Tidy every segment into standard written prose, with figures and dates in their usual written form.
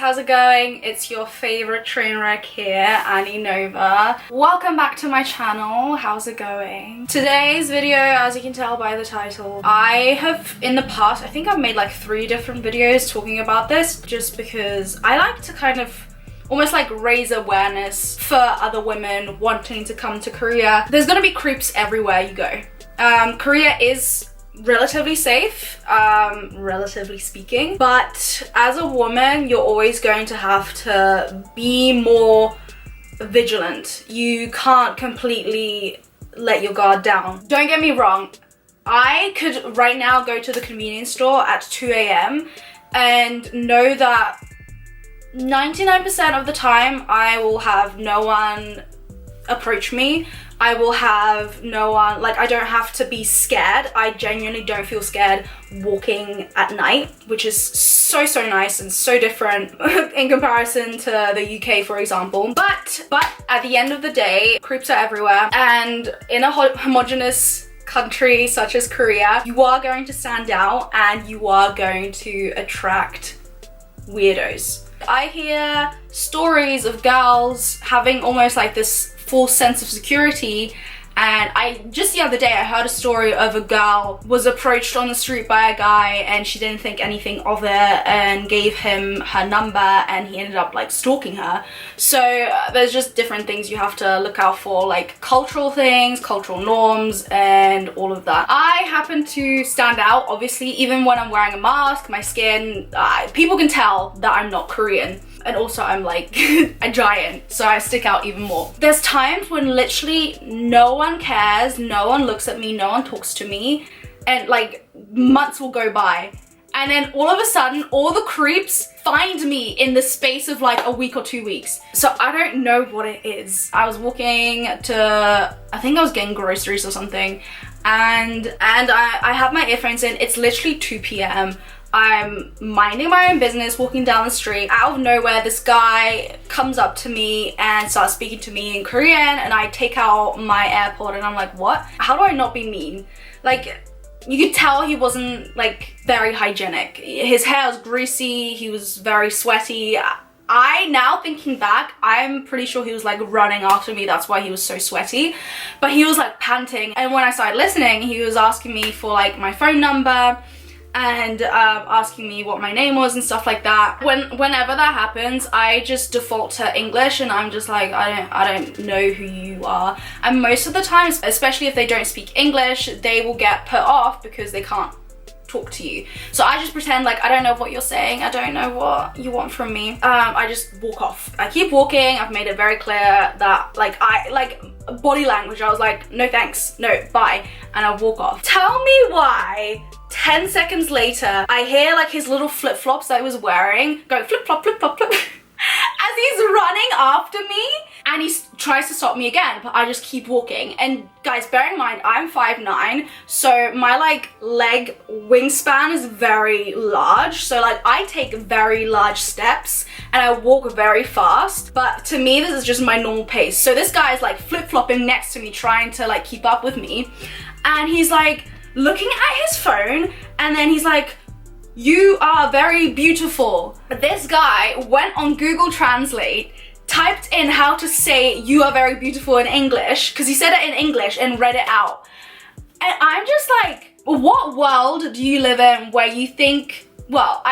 how's it going? It's your favorite train wreck here, Annie Nova. Welcome back to my channel. How's it going? Today's video, as you can tell by the title, I have in the past, I think I've made like 3 different videos talking about this just because I like to kind of almost like raise awareness for other women wanting to come to Korea. There's gonna be creeps everywhere you go. Korea is relatively safe, relatively speaking, but as a woman you're always going to have to be more vigilant. You can't completely let your guard down. Don't get me wrong, I could right now go to the convenience store at 2 a.m. and know that 99% of the time I will have no one approach me. I will have no one, like, I don't have to be scared. I genuinely don't feel scared walking at night, which is so nice and so different in comparison to the UK, for example. But at the end of the day, creeps are everywhere, and in a homogenous country such as Korea, you are going to stand out and you are going to attract weirdos. I hear stories of girls having almost like this false sense of security, and just the other day I heard a story of a girl was approached on the street by a guy and she didn't think anything of it and gave him her number, and he ended up like stalking her. So there's just different things you have to look out for, like cultural things, cultural norms, and all of that. I happen to stand out, obviously, even when I'm wearing a mask. My skin, people can tell that I'm not Korean. And also I'm like a giant, so I stick out even more. There's times when literally no one cares, no one looks at me, no one talks to me, and like months will go by. And then all of a sudden, all the creeps find me in the space of like a week or 2 weeks. So I don't know what it is. I was walking to, I think I was getting groceries or something, and I have my earphones in. It's literally 2 p.m. I'm minding my own business, walking down the street. Out of nowhere, this guy comes up to me and starts speaking to me in Korean, and I take out my AirPod and I'm like, what? How do I not be mean? Like, you could tell he wasn't like very hygienic. His hair was greasy, he was very sweaty. Now thinking back, I'm pretty sure he was like running after me, that's why he was so sweaty. But he was like panting, and when I started listening, he was asking me for like my phone number and asking me what my name was and stuff like that. Whenever that happens, I just default to English, and I'm just like, I don't know who you are. And most of the times, especially if they don't speak English, they will get put off because they can't talk to you. So I just pretend like I don't know what you're saying, I don't know what you want from me. I just walk off. I keep walking. I've made it very clear that like body language, I was like, no thanks, no, bye, and I walk off. Tell me why 10 seconds later I hear like his little flip-flops that he was wearing going flip flop flip flop flip as he's running after me, and he tries to stop me again, but I just keep walking. And guys, bear in mind, I'm 5'9", so my like leg wingspan is very large, so like I take very large steps and I walk very fast, but to me this is just my normal pace. So this guy is like flip-flopping next to me, trying to like keep up with me, and he's like looking at his phone, and then he's like, you are very beautiful. This guy went on Google Translate, typed in how to say you are very beautiful in English, because he said it in English, and read it out. And I'm just like, what world do you live in where you think, well,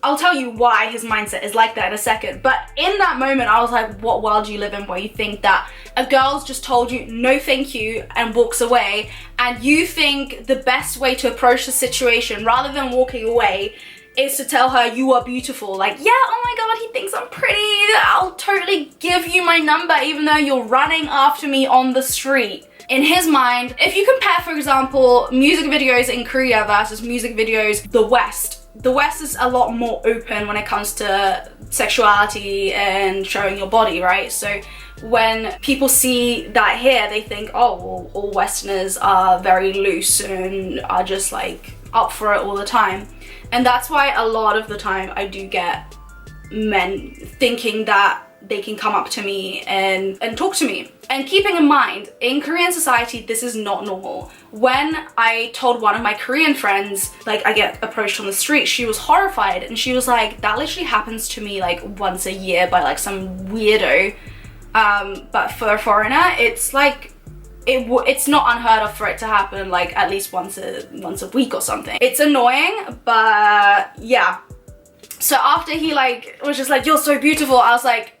I'll tell you why his mindset is like that in a second, but in that moment I was like, what world do you live in where you think that a girl's just told you no thank you and walks away, and you think the best way to approach the situation rather than walking away is to tell her you are beautiful? Like, yeah, oh my god, he thinks I'm pretty, I'll totally give you my number even though you're running after me on the street. In his mind, if you compare, for example, music videos in Korea versus music videos the West is a lot more open when it comes to sexuality and showing your body, right? So when people see that here, they think, oh, well, all Westerners are very loose and are just like up for it all the time. And that's why a lot of the time I do get men thinking that they can come up to me and talk to me. And keeping in mind, in Korean society, this is not normal. When I told one of my Korean friends, like, I get approached on the street, she was horrified, and she was like, that literally happens to me like once a year by like some weirdo. But for a foreigner, it's like, it's not unheard of for it to happen like at least once a week or something. It's annoying, but yeah. So after he like was just like, you're so beautiful, I was like,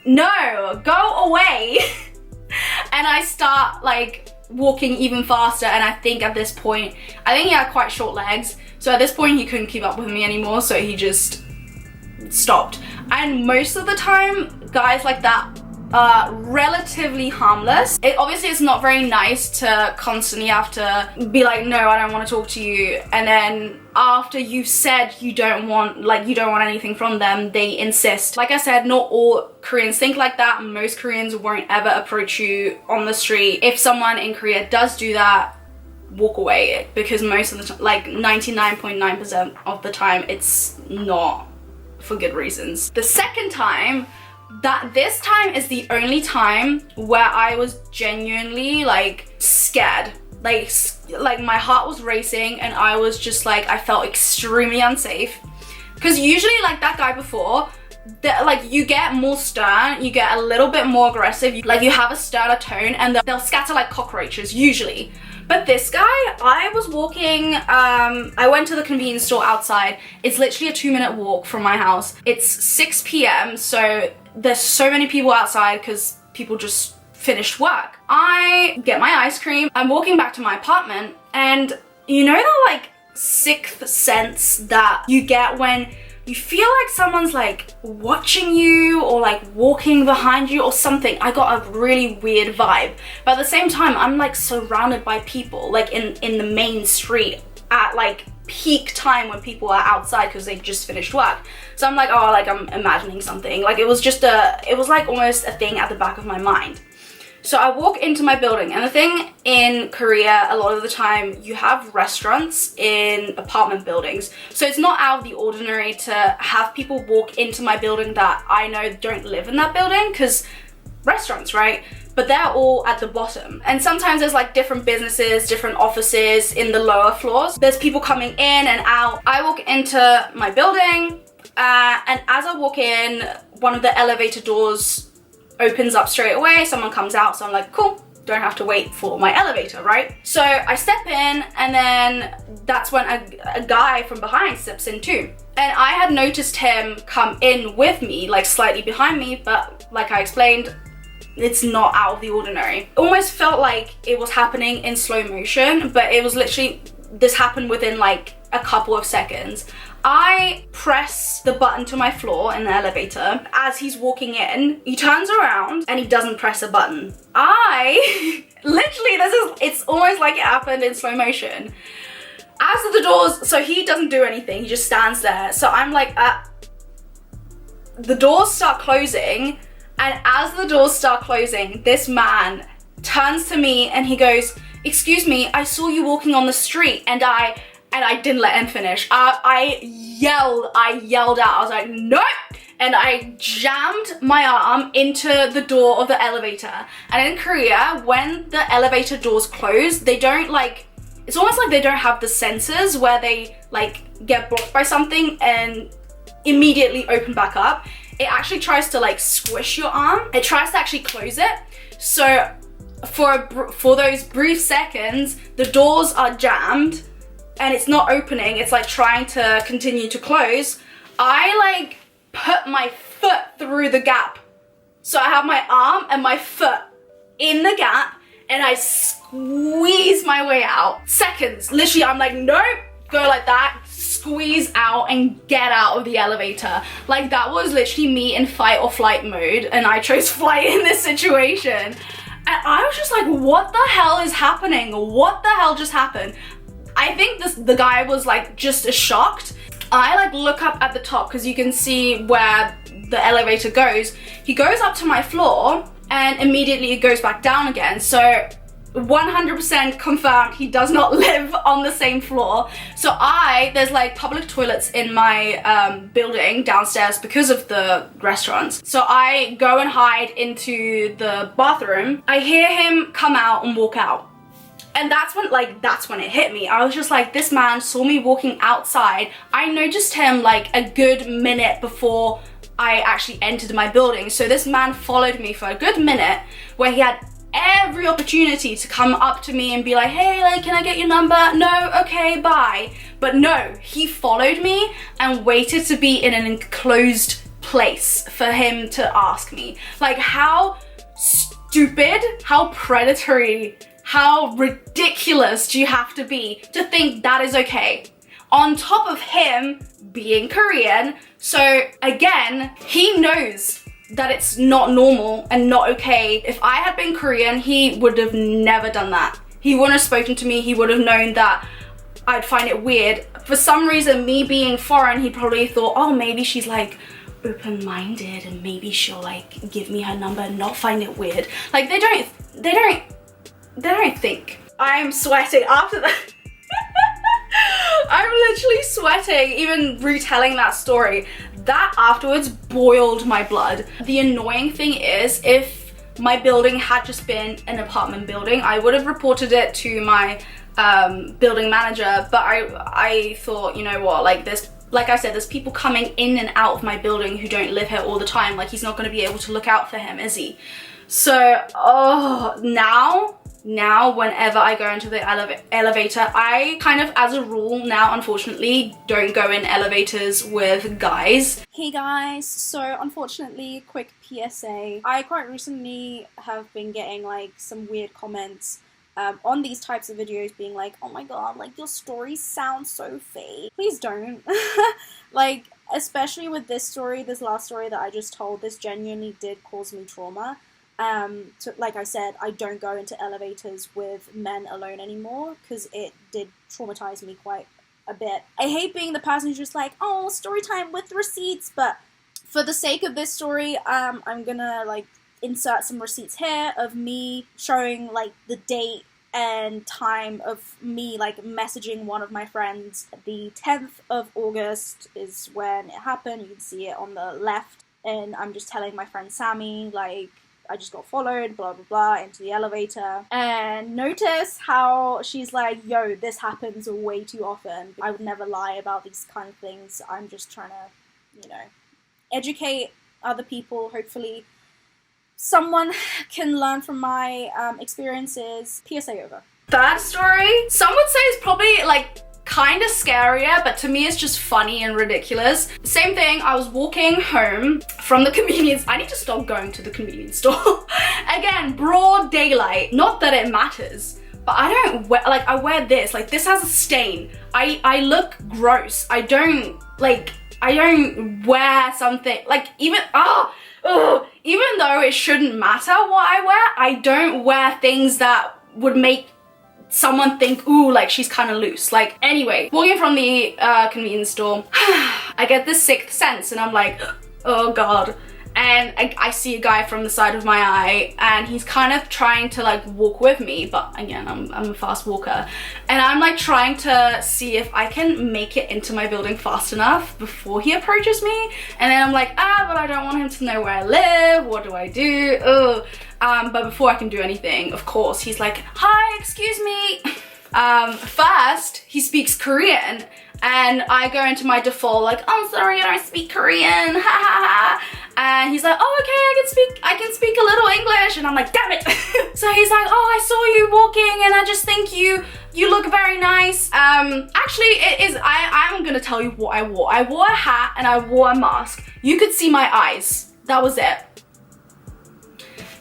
no, go away. And I start like walking even faster, and I think at this point, I think he had quite short legs, so at this point he couldn't keep up with me anymore, so he just stopped. And most of the time, guys like that are relatively harmless. Obviously it's not very nice to constantly have to be like, no, I don't want to talk to you, and then after you've said you don't want anything from them, they insist. Like I said, not all Koreans think like that. Most Koreans won't ever approach you on the street. If someone in Korea does do that, walk away, because most of the time, like 99.9% of the time, it's not for good reasons. The second time, this time is the only time where I was genuinely like scared. Like my heart was racing, and I was just like, I felt extremely unsafe. Because usually like that guy before, like you get more stern, you get a little bit more aggressive, like you have a sterner tone, and they'll scatter like cockroaches usually. But this guy, I was walking, I went to the convenience store outside. It's literally a 2-minute walk from my house. It's 6 p.m. so there's so many people outside because people just finished work. I get my ice cream, I'm walking back to my apartment, and you know the like sixth sense that you get when you feel like someone's like watching you or like walking behind you or something. I got a really weird vibe, but at the same time I'm like surrounded by people, like in the main street at like peak time when people are outside because they've just finished work. So I'm like, oh, like I'm imagining something. Like it was like almost a thing at the back of my mind. So I walk into my building, and the thing in Korea, a lot of the time, you have restaurants in apartment buildings. So it's not out of the ordinary to have people walk into my building that I know don't live in that building, because restaurants, right? But they're all at the bottom. And sometimes there's like different businesses, different offices in the lower floors. There's people coming in and out. I walk into my building, and as I walk in, one of the elevator doors opens up straight away, someone comes out, so I'm like, cool, don't have to wait for my elevator, right? So I step in, and then that's when a guy from behind steps in too. And I had noticed him come in with me, like slightly behind me, but like I explained, it's not out of the ordinary. It almost felt like it was happening in slow motion, but it was literally, this happened within like a couple of seconds. I press the button to my floor in the elevator. As he's walking in, he turns around and he doesn't press a button. Literally, it's almost like it happened in slow motion. As the doors, so he doesn't do anything, he just stands there. So I'm like, the doors start closing, and as the doors start closing, this man turns to me and he goes, excuse me, I saw you walking on the street, and I didn't let him finish. I yelled out, I was like, no! And I jammed my arm into the door of the elevator. And in Korea, when the elevator doors close, they don't like, it's almost like they don't have the sensors where they like get blocked by something and immediately open back up. It actually tries to like squish your arm. It tries to actually close it. So for those brief seconds, the doors are jammed and it's not opening, it's like trying to continue to close. I like put my foot through the gap. So I have my arm and my foot in the gap, and I squeeze my way out. Seconds, literally I'm like, nope, go like that, squeeze out and get out of the elevator. Like that was literally me in fight or flight mode, and I chose flight in this situation. And I was just like, what the hell is happening? What the hell just happened? I think the guy was like just as shocked. I like look up at the top because you can see where the elevator goes. He goes up to my floor and immediately it goes back down again. So 100% confirmed he does not live on the same floor. So there's like public toilets in my building downstairs because of the restaurants. So I go and hide into the bathroom. I hear him come out and walk out. And that's when it hit me. I was just like, this man saw me walking outside. I noticed him like a good minute before I actually entered my building. So this man followed me for a good minute, where he had every opportunity to come up to me and be like, hey, like, can I get your number? No, okay, bye. But no, he followed me and waited to be in an enclosed place for him to ask me. Like, how stupid, how predatory, how ridiculous do you have to be to think that is okay? On top of him being Korean, so again, he knows that it's not normal and not okay. If I had been Korean, he would have never done that. He wouldn't have spoken to me. He would have known that I'd find it weird. For some reason, me being foreign, he probably thought, oh, maybe she's like open-minded and maybe she'll like give me her number and not find it weird. Like they don't think. I'm sweating after that. I'm literally sweating even retelling that story. That afterwards boiled my blood. The annoying thing is, if my building had just been an apartment building, I would have reported it to my building manager, but I thought, you know what, like I said, there's people coming in and out of my building who don't live here all the time. Like, he's not going to be able to look out for him, is he? So, now whenever I go into the elevator, I kind of, as a rule now, unfortunately, don't go in elevators with guys. Hey guys, so unfortunately, quick PSA. I quite recently have been getting like some weird comments on these types of videos being like, oh my god, like your stories sound so fake. Please don't. Like, especially with this story, this last story that I just told, this genuinely did cause me trauma. So, like I said, I don't go into elevators with men alone anymore because it did traumatize me quite a bit. I hate being the person who's just like, oh, story time with receipts, but for the sake of this story, I'm gonna like insert some receipts here of me showing like the date and time of me like messaging one of my friends. The 10th of August is when it happened. You can see it on the left, and I'm just telling my friend Sammy, like, I just got followed, blah, blah, blah, into the elevator. And notice how she's like, yo, this happens way too often. I would never lie about these kind of things. I'm just trying to, you know, educate other people. Hopefully someone can learn from my experiences. PSA over. That story, some would say, is probably like kind of scarier, but to me it's just funny and ridiculous. Same thing, I was walking home from the convenience. I need to stop going to the convenience store. Again, broad daylight. Not that it matters, but I don't wear, like, I wear this. Like, this has a stain. I look gross. I don't wear something, like, even though it shouldn't matter what I wear, I don't wear things that would make someone think, ooh, like she's kind of loose. Like, anyway, walking from the convenience store, I get this sixth sense and I'm like, oh god. And I see a guy from the side of my eye and he's kind of trying to like walk with me, but again, I'm a fast walker. And I'm like trying to see if I can make it into my building fast enough before he approaches me. And then I'm like, but I don't want him to know where I live. What do I do? But before I can do anything, of course, he's like, hi, excuse me. First, he speaks Korean. And I go into my default like, I'm sorry, I don't speak Korean, ha ha ha. And he's like, oh, okay, I can speak a little English. And I'm like, damn it. So he's like, oh, I saw you walking and I just think you look very nice. Actually, I'm gonna tell you what I wore. I wore a hat and I wore a mask. You could see my eyes. That was it.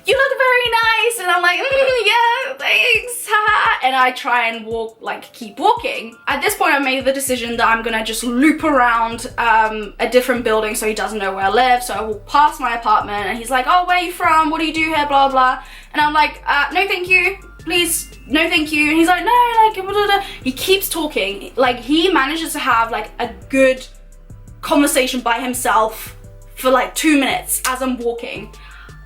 You look very nice. And I'm like, yeah, thanks, haha. And I try and keep walking. At this point, I made the decision that I'm gonna just loop around a different building so he doesn't know where I live. So I walk past my apartment and he's like, oh, where are you from? What do you do here? Blah, blah. And I'm like, no, thank you. Please, no, thank you. And he's like, no, like, blah, blah, blah. He keeps talking. Like, he manages to have like a good conversation by himself for like 2 minutes as I'm walking.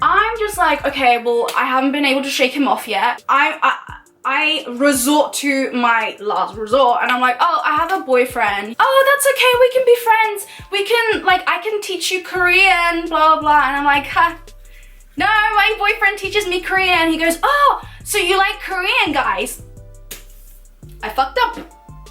I'm just like, okay, well, I haven't been able to shake him off yet. I resort to my last resort and I'm like, oh, I have a boyfriend. Oh, that's okay, we can be friends. We can, like, I can teach you Korean, blah, blah, blah. And I'm like, huh, no, my boyfriend teaches me Korean. He goes, oh, so you like Korean guys? I fucked up.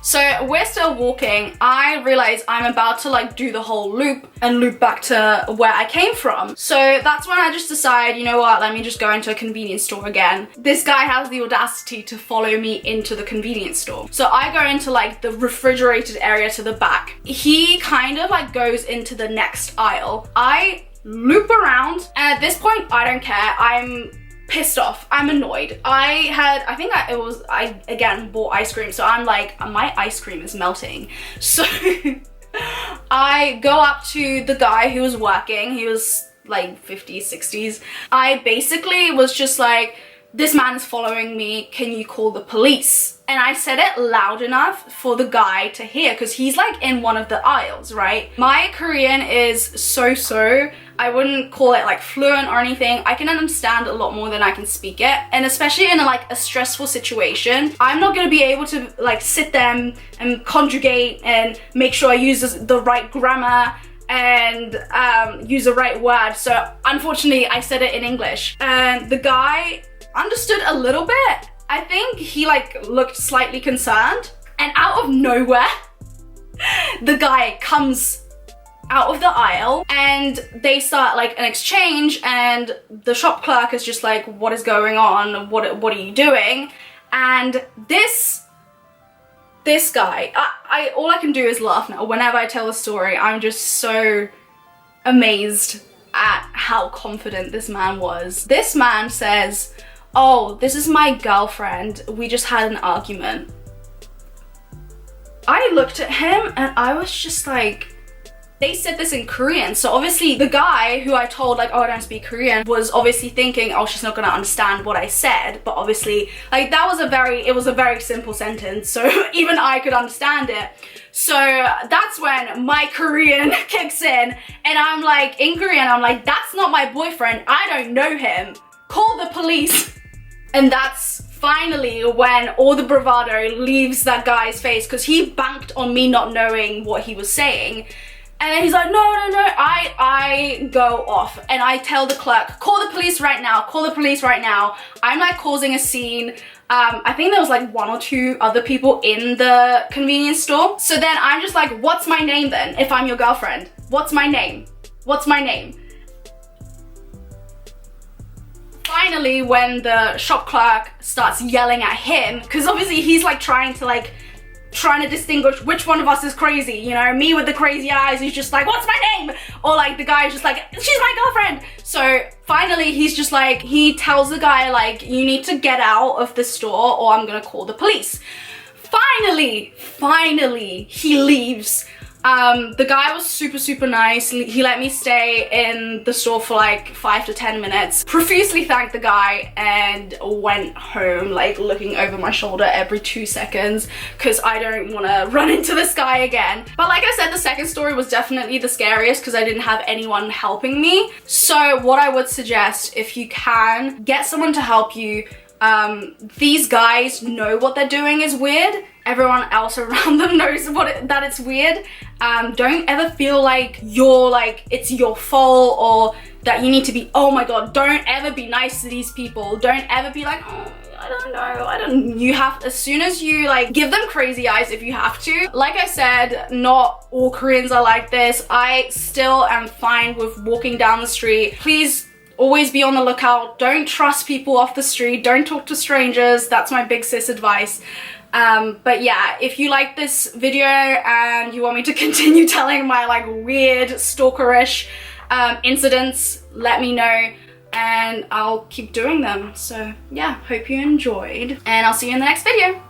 So we're still walking. I realize I'm about to like do the whole loop and loop back to where I came from. So that's when I just decide, you know what, let me just go into a convenience store again. This guy has the audacity to follow me into the convenience store. So I go into like the refrigerated area to the back. He kind of like goes into the next aisle. I loop around and at this point, I don't care. I'm pissed off. I'm annoyed. I again bought ice cream, so I'm like, my ice cream is melting. So I go up to the guy who was working. He was like 50s, 60s. I basically was just like, this man is following me, can you call the police? And I said it loud enough for the guy to hear because he's like in one of the aisles, right? My Korean is so-so. I wouldn't call it like fluent or anything. I can understand a lot more than I can speak it. And especially in like a stressful situation, I'm not gonna be able to like sit there and conjugate and make sure I use the right grammar and use the right word. So unfortunately, I said it in English. And the guy understood a little bit. I think he like looked slightly concerned, and out of nowhere, the guy comes out of the aisle and they start like an exchange, and the shop clerk is just like, what is going on? What are you doing? And this guy, all I can do is laugh now. Whenever I tell the story, I'm just so amazed at how confident this man was. This man says, oh, this is my girlfriend. We just had an argument. I looked at him and I was just like, they said this in Korean. So obviously the guy who I told like, oh, I don't speak Korean, was obviously thinking, oh, she's not gonna understand what I said. But obviously like it was a very simple sentence. So even I could understand it. So that's when my Korean kicks in and I'm like, in Korean, I'm like, that's not my boyfriend. I don't know him. Call the police. And that's finally when all the bravado leaves that guy's face because he banked on me not knowing what he was saying. And then he's like, no. I go off and I tell the clerk, call the police right now, call the police right now. I'm like causing a scene. I think there was like 1 or 2 other people in the convenience store. So then I'm just like, what's my name then if I'm your girlfriend? What's my name? What's my name? Finally, when the shop clerk starts yelling at him, because obviously he's like trying to distinguish which one of us is crazy, you know, me with the crazy eyes, he's just like, what's my name? Or like the guy's just like, she's my girlfriend. So finally he's just like, he tells the guy like, you need to get out of the store or I'm gonna call the police. Finally, he leaves. The guy was super nice. He let me stay in the store for like 5 to 10 minutes. Profusely thanked the guy and went home like looking over my shoulder every 2 seconds because I don't want to run into this guy again. But like I said, the second story was definitely the scariest because I didn't have anyone helping me. So what I would suggest, if you can, get someone to help you. These guys know what they're doing is weird. Everyone else around them knows that it's weird. Don't ever feel like it's your fault or that you need to be, oh my god, don't ever be nice to these people. Don't ever be like, oh, I don't know, you have, as soon as you like give them crazy eyes if you have to. Like I said, not all Koreans are like this. I still am fine with walking down the street. Please always be on the lookout. Don't trust people off the street. Don't talk to strangers. That's my big sis advice. But yeah, if you like this video and you want me to continue telling my like weird stalkerish incidents, let me know and I'll keep doing them. So yeah, hope you enjoyed and I'll see you in the next video.